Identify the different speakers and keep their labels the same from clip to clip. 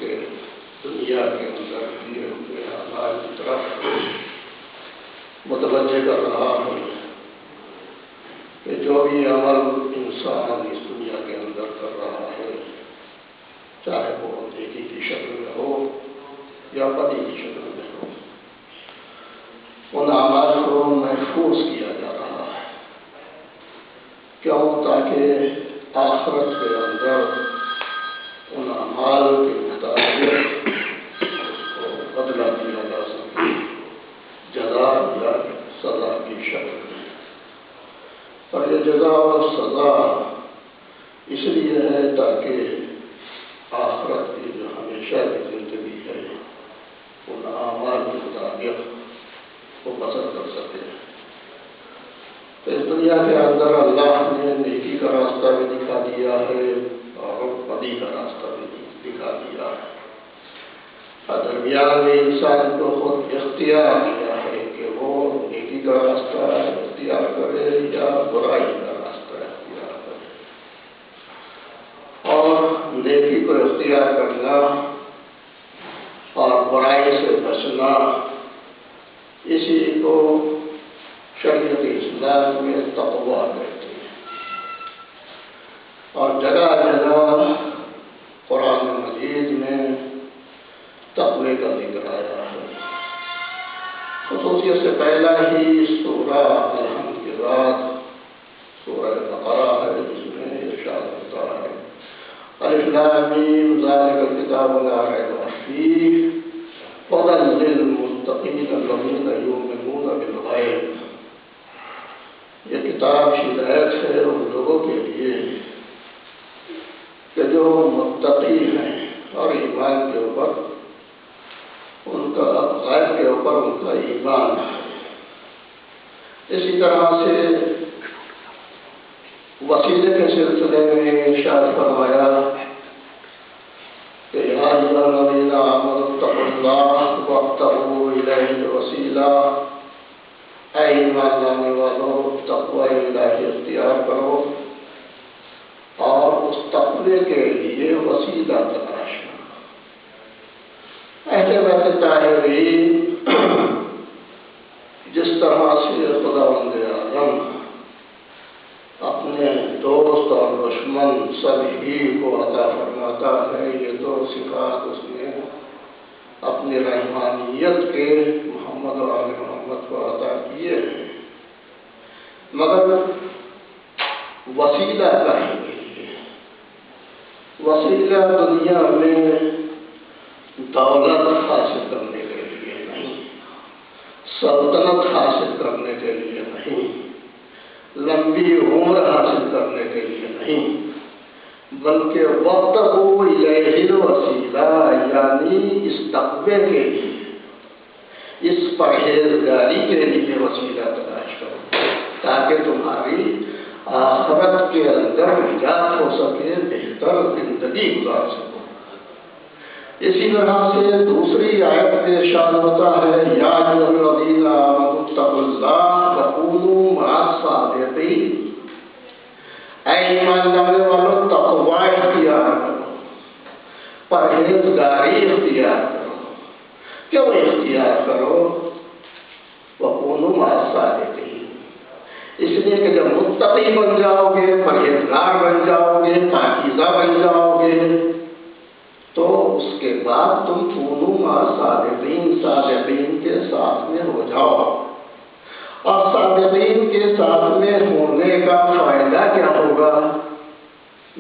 Speaker 1: کے دنیا کے اندر کیے ہوئے اعمال کی طرف متوجہ کر رہا ہے کہ جو بھی عمل انسان اس دنیا کے اندر کر رہا ہے، چاہے وہ نیکی کی شکل میں ہو یا بدی کی شکل میں ہو، ان اعمال کو محفوظ کیا جا رہا ہے۔ کیوں؟ تاکہ آخرت کے اندر ان اعمال کے مطابق اس کو بدلہ دیا جا سکے، جزا یا سزا کی شکل میں۔ اور یہ جزا اور سزا اس لیے ہے تاکہ آخرت کی جو ہمیشہ کی زندگی ہے ان اعمال کے مطابق وہ بسر کر سکے۔ تو اس دنیا کے اندر اللہ نے نیکی کا راستہ بھی دکھا دیا ہے اور بدی کا راستہ بھی دکھا دیا ہے۔ درمیان میں انسان کو خود اختیار دیا ہے کہ وہ نیکی کا راستہ اختیار کرے یا برائی کا راستہ اختیار کرے، اور نیکی کو اختیار کرنا اور برائی سے بچنا، اسی کو شریعت اسلام میں تقویٰ کہتے ہیں۔ اور جگہ جگہ قرآن مجید میں تقوی کا ذکر آیا ہے۔ خصوصیت سے پہلا ہی سورہ الحمد کے بعد سورہ بقرہ ہے، جس میں ارشاد ہوتا ہے الف لام میم ذالک الکتاب لا ریب فیہ ھدی للمتقین الذین یؤمنون بالغیب۔ یہ کتاب ہدایت ہے ان لوگوں کے لیے کہ جو متقی ہیں اور ایمان کے اوپر ان کا غیب کے اوپر ان کا ایمان ہے۔ اسی طرح سے وسیلے کے سلسلے میں ارشاد فرمایا کہ یا ایھا الذین آمنوا اتقوا اللہ وابتغوا الیہ الوسیلہ، اے ایمان لانے والوں تقوی الہی اختیار کرو اور اس تقوی کے لیے وسیلہ تلاش کرو۔ اہل بیت طاہرین جس طرح سے خداوند اعظم اپنے دوست اور دشمن سبھی کو عطا فرماتا ہے، یہ دو صفات اس نے اپنی رحمانیت کے محمد اور آل محمد کو عطا کیے ہیں، مگر وسیلہ کہیں کے لیے؟ وسیلہ دنیا میں دولت حاصل کرنے کے لیے نہیں، سلطنت حاصل کرنے کے لیے نہیں، لمبی عمر حاصل کرنے کے لیے نہیں، بلکہ وابتغوا الیہ الوسیلہ، یعنی اس تقوی کے لیے، اس پرہیزگاری کے لیے وسیلہ تلاش کرو تاکہ تمہاری آخرت کے اندر نجات ہو سکے، بہتر زندگی گزار سکو۔ اسی طرح سے دوسری آیت میں ارشاد ہوتا ہے یا ایھا الذین آمنوا اتقوا اللہ وکونوا مع الصادقین، اے ایمان لانے والوں تقوی اختیار کرو، پرہیزگاری اختیار کرو۔ کیوں اختیار کرو؟ وکونوا مع الصادقین، اس لیے کہ جب متقی بن جاؤ گے، پرہیزگار بن جاؤ گے، پاکیزہ بن جاؤ گے، تو اس کے بعد تم کونوا مع الصادقین، صادقین کے ساتھ میں ہو جاؤ۔ اور صادقین کے ساتھ میں ہونے کا فائدہ کیا ہوگا؟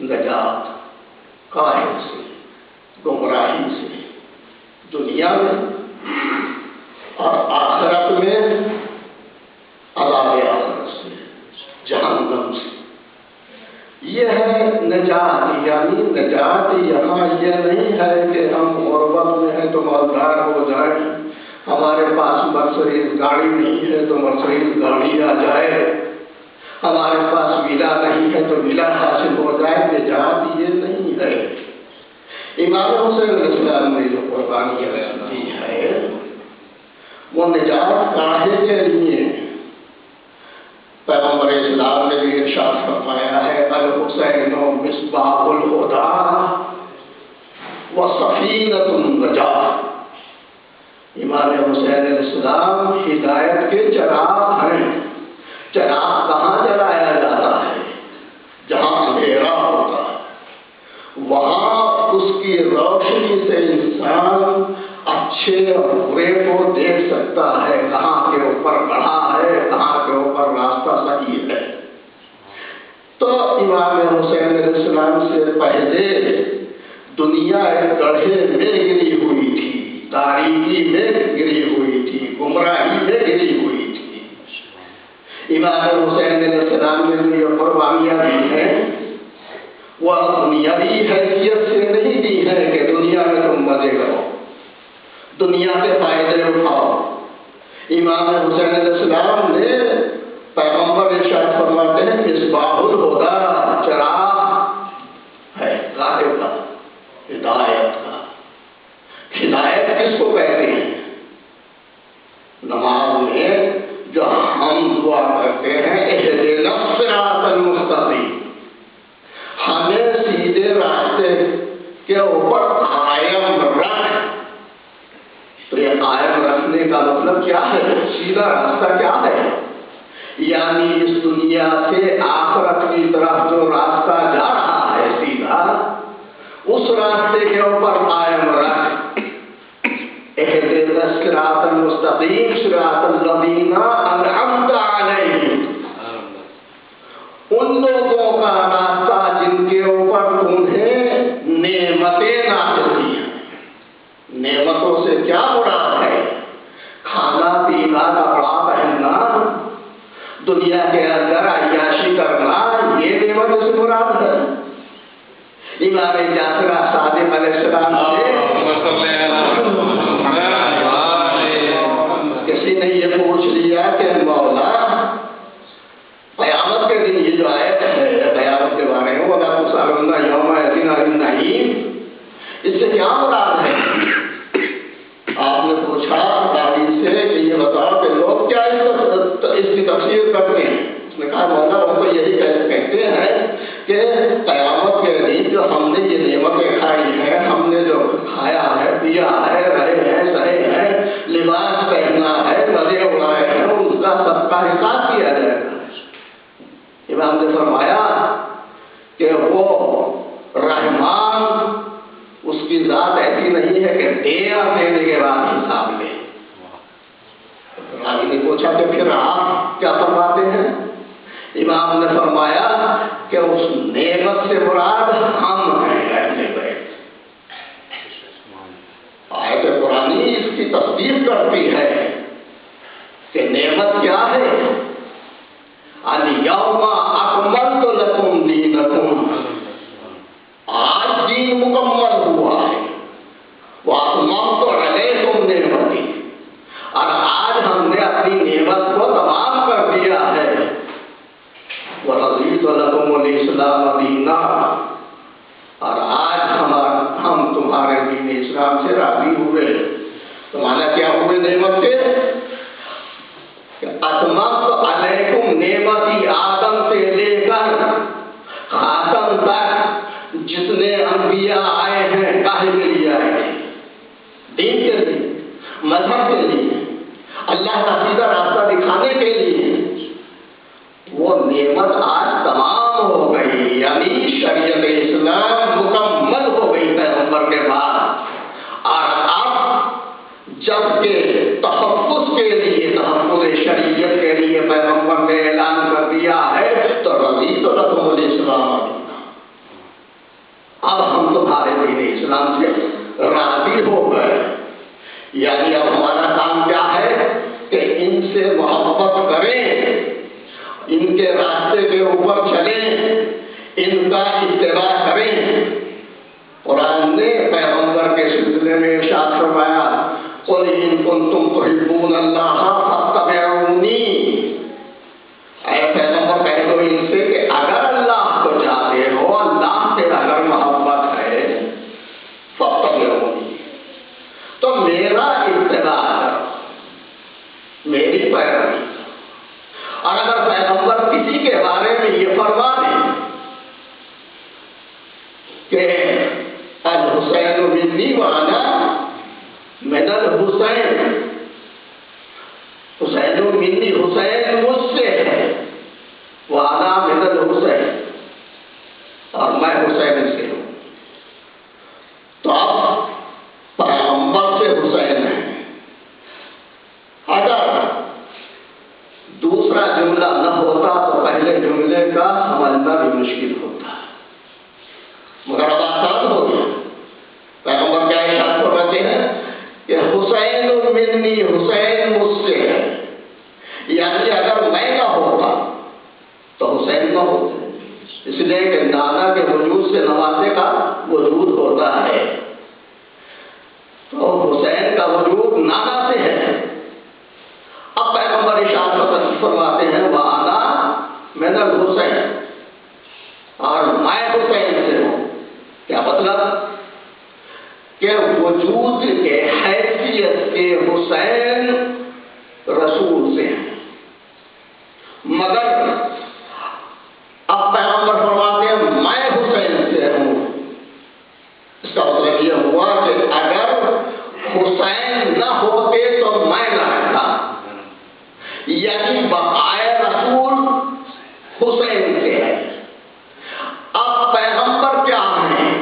Speaker 1: نجات قاہر سے، گمراہی سے، دنیا میں اور آخرت میں عذاب آخرت سے، جہنم سے۔ یہ ہے نجات، یعنی نجات یہاں یہ نہیں ہے کہ ہم غربت میں ہیں تو مالدار ہو جائیں، ہمارے پاس مرسڈیز گاڑی نہیں ہے تو مرسڈیز گاڑی آ جائے، ہمارے پاس ولا نہیں ہے تو ولا حاصل ہو جائے۔ نجات یہ نہیں ہے۔ امام حسین علیہ السلام نے جو قربانی دی ہے وہ نجات کاہے کے لیے؟ پیغمبر اسلام نے بھی ارشاد فرمایا ہے الحسین مصباح الہدیٰ، وسفینۃ النجاۃ۔ امام حسین علیہ السلام ہدایت کے چراغ ہیں۔ چراغ کہاں جلایا جاتا ہے؟ جہاں اندھیرا ہوتا ہے، وہاں اس کی روشنی سے انسان اچھے اور برے کو دیکھ سکتا ہے، کہاں کے اوپر بڑھا ہے، کہاں کے اوپر راستہ صحیح ہے۔ تو امام حسین علیہ السلام سے پہلے دنیا ایک گڑھے میں گری ہوئی تھی، تاریکی میں گری ہوئی تھی، گمراہی میں گری ہوئی تھی۔ امام حسین علیہ السلام نے جو قربانیاں دی ہیں وہ دنیاوی حیثیت سے نہیں دی ہے کہ دنیا میں تم مزے کرو، دنیا سے فائدے اٹھاؤ۔ امام حسین علیہ السلام نے پیغمبر ارشاد فرماتے ہیں مصباح الہدی، چراغ ہے راہ کا، ہدایت کا۔ ہدایت کس کو کہتے ہیں؟ نماز میں جو ہم دعا کرتے ہیں اہدنا الصراط المستقیم، ہمیں سیدھے راستے کے اوپر قائم رکھ۔ تو یہ قائم رکھنے کا مطلب کیا ہے؟ سیدھا راستہ کیا ہے؟ یعنی اس دنیا سے آخرت کی طرف جو راستہ جا رہا ہے سیدھا، اس راستے کے اوپر قائم رکھ۔ اہدنا الصراط المستقیم صراط الذین انعمت علیہم، ان لوگوں کا راستہ جن کے اوپر تمہیں نعمتیں نازل کی ہیں۔ نعمتوں سے کیا مراد ہے؟ کھانا پینا کپڑا پہننا، دنیا کے اندر عیاشی کرنا، یہ نعمت سے مراد ہے۔ امام جعفر صادق علیہ السلام سے کسی نے یہ پوچھ لیا کہ مولا قیامت کے دن یہ جو آیت ہے قیامت کے بارے میں وَلَا تُسْأَلُنَّ يَوْمَئِذٍ عَنِ النَّعِيمِ، اس سے کیا مراد ہے؟ آپ نے پوچھا راوی سے کہ یہ بتاؤ کہ لوگ کیا اس کی تفسیر کرتے ہیں؟ اس نے کہا مولا وہ تو یہی کہتے ہیں کہ قیامت کے دن جو ہم نے یہ نعمتیں کھائی ہیں، ہم نے جو کھایا ہے، پیا ہے، رہے ہیں، سہے ہیں، لباس پہنا ہے، مزے اڑائے ہیں، اس کا سب کا حساب کیا جائے گا۔ امام نے فرمایا کہ وہ رحمان، اس کی ذات ایسی نہیں ہے کہ دینے کے بعد حساب لے۔ راوی نے پوچھا کہ پھر آپ کیا فرماتے ہیں؟ امام نے فرمایا کہ اس نعمت سے مراد ہم ہیں اہل بیت۔ آیت قرآنی اس کی تصدیق کرتی ہے کہ نعمت کیا ہے؟ الیوم اکملت لکم دینکم، آج دین مکمل ہوا ہے، واتممت علیکم نعمتی، اور آج ہم نے اپنی نعمت کو تمام کر دیا ہے، ورضیت لکم الاسلام دینا، اور آج ہم تمہارے دین اسلام سے راضی ہوئے۔ تو مانا کیا ہوئے نعمت کے؟ اتممت علیکم نعمتی، آدم سے لے کر خاتم تک جتنے انبیاء آئے ہیں کاہے کے لیے آئے ہیں؟ دین کے لیے، مذہب کے لیے، اللہ کا سیدھا راستہ دکھانے کے لیے۔ وہ نعمت آج تمام ہو گئی، یعنی شریعت اسلام مکمل ہو گئی پیغمبر کے بعد، اور اب جب کہ تحفظ کے لیے، تحفظ شریعت کے لیے پیغمبر نے اعلان کر دیا ہے تو رضیت لکم الاسلام، اب ہم تمہارے دین اسلام سے راضی ہو گئے۔ یعنی اب ہمارا کام کیا ہے کہ ان سے محبت کریں، ان کے راستے کے اوپر چلیں، ان کا اتباع کریں۔ قرآن نے پیغمبر کے سلسلے میں ارشاد فرمایا قل ان کنتم تحبون اللہ فاتبعونی، اے پیغمبر کہہ دو ان سے کہ اگر اللہ کو چاہتے ہو، اللہ سے اگر محبت ہے، فاتبعونی، تو میرا اتباع کرو، میری پیروی۔ اور اگر پیغمبر کسی کے بارے میں یہ فرما دیں کہ الحسین منی وانا من الحسین، حسین منی حسین مجھ سے ہے، وانا من الحسین اور میں حسین سے ہوں۔ تو اب پیغمبر سے حسین ہے۔ اگر دوسرا جملہ نہ ہوتا تو پہلے جملے کا سمجھنا بھی مشکل ہوتا، مگر اب آسان ہو گیا۔ پیغمبر کیا ارشاد فرماتے ہیں کہ حسین منی، حسین مجھ سے ہے، یعنی اگر میں نہ ہوتا تو حسین نہ ہوتے، اس لیے کہ نانا کے وجود سے نوازے کا وجود ہوتا ہے، تو حسین کا وجود نانا سے ہے۔ اب پیغمبر ارشاد فرماتے ہیں وَأَنَا مِنَ الْحُسَيْنِ، اور میں حسین سے ہوں۔ کیا مطلب؟ کہ وجود کے حیثیت کے حسین رسول سے ہیں، مگر اب پیغمبر فرماتے ہیں میں حسین سے ہوں۔ اس کا مطلب یہ ہوا کہ اگر حسین نہ ہوتے تو میں نہ رہتا، یعنی بقائے رسول حسین سے ہے۔ اب پیغمبر کیا ہیں؟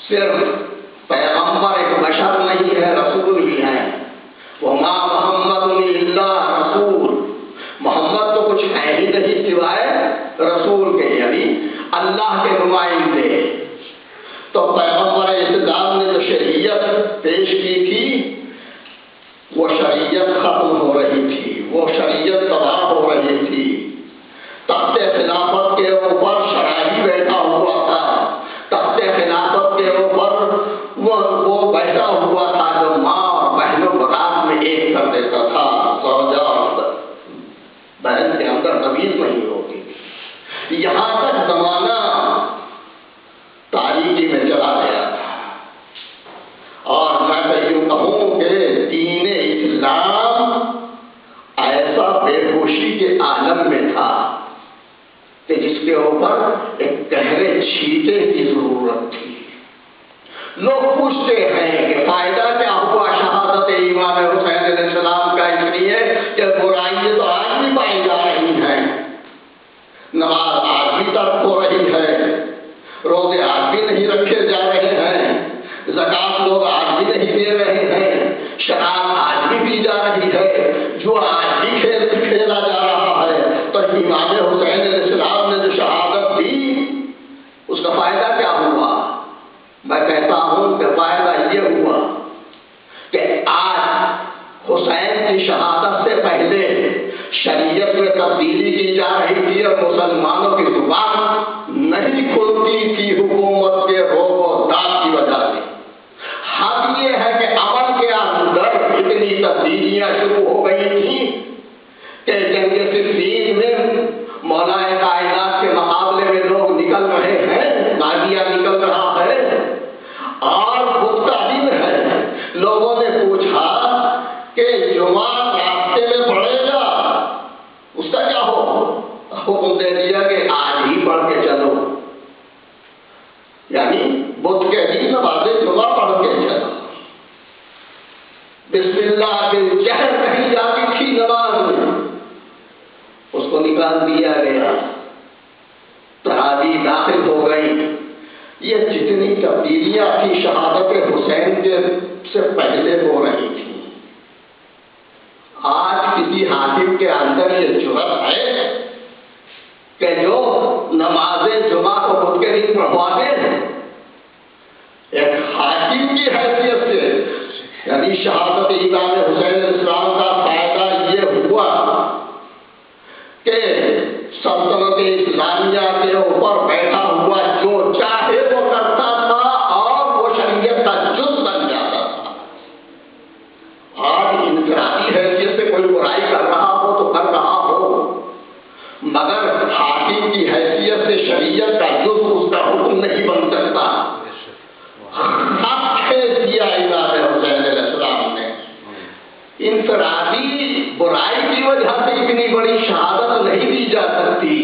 Speaker 1: صرف پیغمبر ایک بشر نہیں ہے، رسول بھی ہیں۔ وَمَا مُحَمَّدٌ إِلَّا رَسُولٌ، محمد تو کچھ ہے ہی نہیں سوائے رسول کے، یعنی اللہ کے نمائندے۔ تو پیغمبر اسلام نے جو شریعت پیش کی تھی وہ شریعت ختم ہو رہی تھی، وہ شریعت تباہ ہو رہی تھی۔ تخت خلافت کے اوپر شرعی بیٹھا ہوا تھا، تخت خلافت کے اوپر وہ بیٹھا ہوا تھا جو ماں اور بہنوں برات میں ایک کر دیتا تھا، زوجہ اور بہن کے اندر تمیز نہیں ہوتی۔ یہاں تک زمانہ تاریکی میں چلا گیا تھا، اور میں تو یوں کہوں کہ دین اسلام ایسا بے ہوشی کے عالم میں تھا کہ جس کے اوپر ایک گہرے چھینٹے کی ضرورت تھی۔ لوگ پوچھتے ہیں کہ فائدہ کیا ہوا شہادت امام حسین علیہ السلام کا، اس لیے کہ برائیاں تو آج بھی پائی جا رہی ہیں، نماز آج بھی ترک ہو رہی ہے، روزے آج بھی نہیں رکھے جا رہے ہیں، زکوٰۃ لوگ آج بھی نہیں دے رہے ہیں، شراب آج بھی پی جا رہی ہے، جو آج بھی کھیلا جا رہا ہے۔ تو امام حسین علیہ السلام نے جو شہادت دی اس کا فائدہ کیا ہوا؟ میں کہتا ہوں کہ فائدہ یہ ہوا کہ آج حسین کی شہادت سے پہلے شریعت میں تبدیلی کی جا رہی تھی اور مسلمانوں کی زبان نہیں کھلتی تھی حکومت کے روک و ڈاک کی وجہ سے۔ حق یہ ہے کہ امن کے اندر اتنی تبدیلیاں شروع ہو گئی تھیں کہ جنگ صفین میں مولا کائنات کے مقابلے میں لوگ نکل رہے ہیں، نازیہ نکل رہا ہے، اور بدھ کا دن ہے۔ لوگوں نے پوچھا کہ جمعہ راستے میں پڑے گا، اس کا کیا ہو؟ حکم دے دیا کہ آج ہی پڑھ کے چلو، یعنی بدھ کے دن نماز جمعہ پڑھ کے چلو۔ بسم اللہ کے جہر کہیں جاتی تھی نماز میں، اس کو نکال دیا گیا، تراویح داخل ہو گئی۔ یہ جتنی تبدیلیاں تھی شہادت حسین کے سے پہلے ہو رہی تھی۔ آج کسی حاکم کے اندر یہ جرأت ہے کہ جو نماز جمعہ کو خود کے دن پڑھواتے ہیں، ایک حاکم کی حیثیت سے، یعنی شہادت امام حسین علیہ السلام کا فائدہ یہ ہوا کہ سلطنت اسلامیہ کے اوپر بیٹھا ہوا جو چاہے وہ کرتا تھا اور وہ شریعت کا جز بن جاتا تھا۔ آج انفرادی حیثیت سے کوئی برائی کر رہا ہو تو کر رہا ہو، مگر حاکم کی حیثیت سے شریعت کا جز اس کا حکم نہیں بن سکتا۔ خط کھینچ دیا امام حسین علیہ السلام نے۔ انفرادی برائی کی وجہ سے اتنی بڑی شہادت نہیں دی جا سکتی۔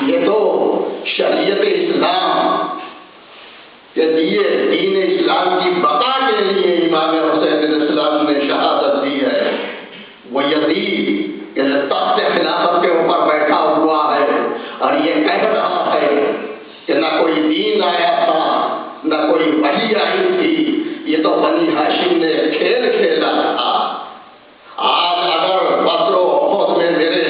Speaker 1: یہ تو شریعت اسلام کہ دین اسلام کی بقا کے لیے امام حسین علیہ السلام نے شہادت دی ہے. وہ یزید کہ تخت خلافت کے اوپر بیٹھا ہوا ہے اور یہ کہہ رہا ہے کہ نہ کوئی دین آیا تھا نہ کوئی وحی آئی تھی، یہ تو بنی ہاشم نے کھیل کھیلا تھا. آج اگر بدر و احد میں میرے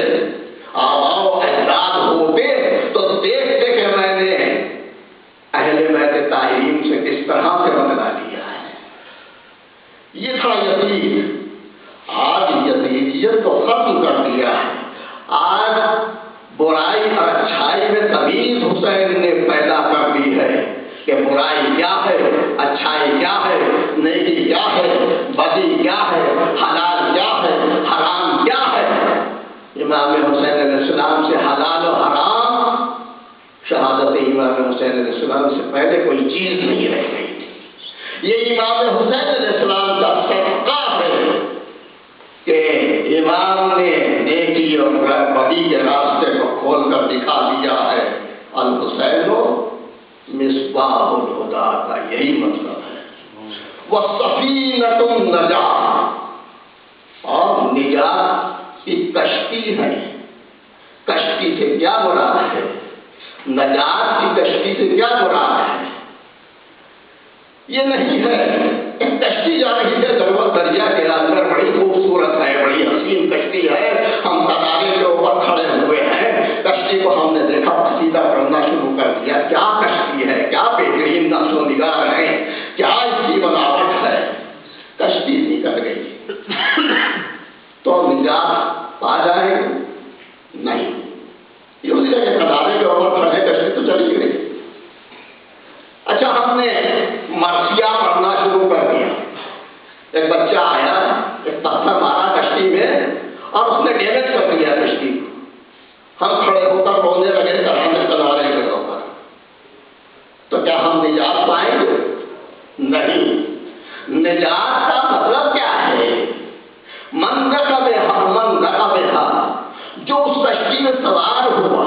Speaker 1: آباء و اجداد ہوتے تو دیکھتے کہ میں نے اہل بیت طاہرین سے کس طرح سے بدلا لیا ہے. یہ تھا یزید. آج یزیدیت کو ختم کر دیا ہے. آج برائی اور اچھائی میں تمیز حسین نے پیدا کر دی ہے کہ برائی کیا ہے، اچھائی کیا ہے، نیکی کیا ہے، بدی کیا ہے، حلال کیا ہے، حرام کیا ہے. امام حسین علیہ السلام سے حلال و حرام، شہادت امام حسین علیہ السلام سے پہلے کوئی چیز نہیں رہ گئی تھی. یہ امام حسین علیہ السلام کا صدقہ ہے کہ امام نے نیکی اور بدی کے راستے کو کھول کر دکھا دیا ہے. الحسین مصباح الہدیٰ کا یہی مطلب ہے. وَالسَّفِینَةُ النَّجَاةُ، اور نجات کی کشتی ہے. کشتی سے کیا مراد ہے؟ نجات کی کشتی سے کیا مراد ہے؟ یہ نہیں ہے ایک کشتی جا رہی ہے دریا کے اندر، بڑی خوبصورت ہے، بڑی حسین کشتی ہے، ہم کنارے کے اوپر کھڑے ہوئے ہیں، کشتی کو ہم نے دیکھا سیدھا کرنا شروع کر دیا. کیا کشتی ہے، کیا بہترین نقش و نگار ہے، کیا اس کی بناوٹ ہے. کشتی نکل گئی تو نجات پا جائے نہیں. یہ اسی جگہ کنارے کے اوپر کھڑے، کشتی تو چلی گئی. اچھا، ہم نے مرثیہ پڑھنا شروع کر دیا. ایک بچہ آیا، ایک پتھر مارا کشتی میں اور اس نے ڈیمیج کر دیا کشتی کو. ہم کھڑے ہو کر رونے لگے کنارے کے اوپر. تو کیا ہم نجات پائیں گے؟ نہیں. نجات کا مطلب کیا ہے؟ من رکبھا، جو اس کشتی میں سوار ہوا.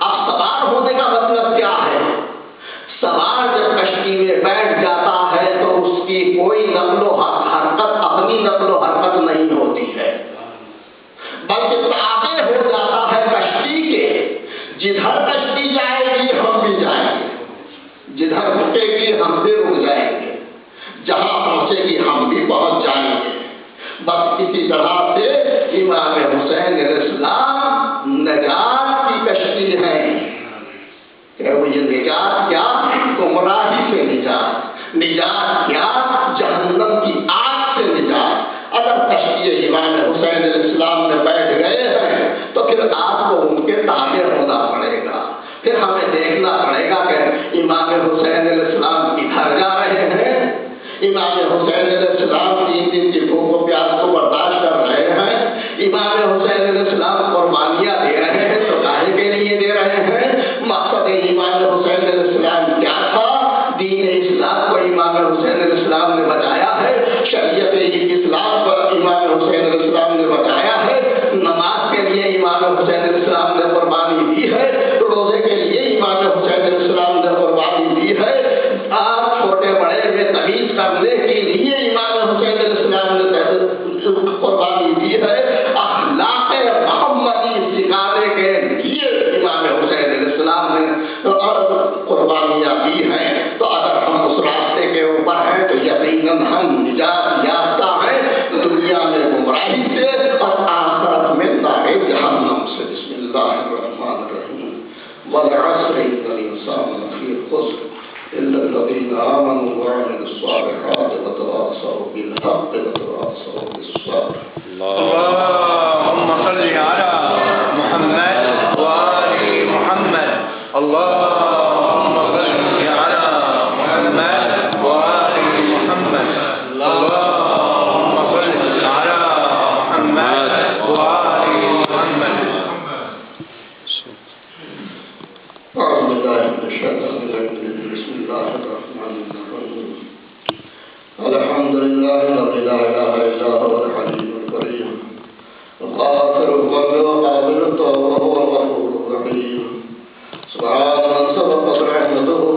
Speaker 1: اب سوار ہونے کا مطلب کیا ہے؟ سوار جب کشتی میں بیٹھ جاتا ہے تو اس کی کوئی نقل و حرکت، اپنی نقل و حرکت نہیں ہوتی ہے، بلکہ تابع ہو جاتا ہے کشتی کے. جدھر کشتی جائے گی ہم بھی جائیں گے، جدھر رکے گی ہم بھی رک جائیں گے، جہاں پہنچے گی ہم بھی پہنچ جائیں گے. بس اسی طرح سے امام حسین علیہ السلام نجات کی کشتی ہے. کہ وہ یہ نجات کیا؟ گمراہی سے نجات، نجات کیا؟ جہنم کی آگ سے نجات. اگر کشتی امام حسین علیہ السلام میں بیٹھ گئے ہیں تو پھر آپ کو ان کے تابع ہونا پڑے گا. پھر ہمیں دیکھنا پڑے گا کہ امام حسین علیہ السلام کدھر جا رہے ہیں. امام حسین علیہ السلام 3 دن کی بھوک و پیاس کو برداشت کر رہے ہیں. امام حسین علیہ السلام قربانیاں دے رہے ہیں تو کاہے کے لیے دے رہے ہیں؟ مقصد امام حسین علیہ السلام کیا تھا؟ دین اسلام کو امام حسین علیہ السلام نے بچایا ہے، شریعت اسلام کو امام حسین علیہ السلام نے بچایا ہے، نماز کے لیے امام حسین علیہ السلام نے قربانی دی ہے، روزے کے لیے امام حسین علیہ السلام نے قربانی دی ہے. آپ چھوٹے بڑے میں تمیز کرنے کے لیے امام حسین علیہ السلام نے قربانی دی ہے. اخلاق محمدی سکھانے کے لیے امام حسین علیہ السلام نے قربانیاں دی ہیں. تو اگر ہم اس راستے کے اوپر ہیں تو یقیناً ہم نجات یافتہ ہیں، دنیا میں گمراہی سے اور آخرت میں دار جہنم سے. بسم اللہ الرحمن الرحیم. والعصر ان الانسان لفی خسر الا الذین آمنوا وعملوا الصالحات وتواصوا بالحق وتواصوا بالصبر. اللهم صل على محمد وآل محمد. اللهم صل على محمد وآل محمد. اللهم صل على محمد وآل محمد. أعوذ بالله من الشيطان الرجيم. بسم الله الرحمن الرحيم. الحمد لله الذي لا إله إلا هو الحليم الكريم غافر الذنب وقابل التوب وهو الغفور الرحيم. سبحان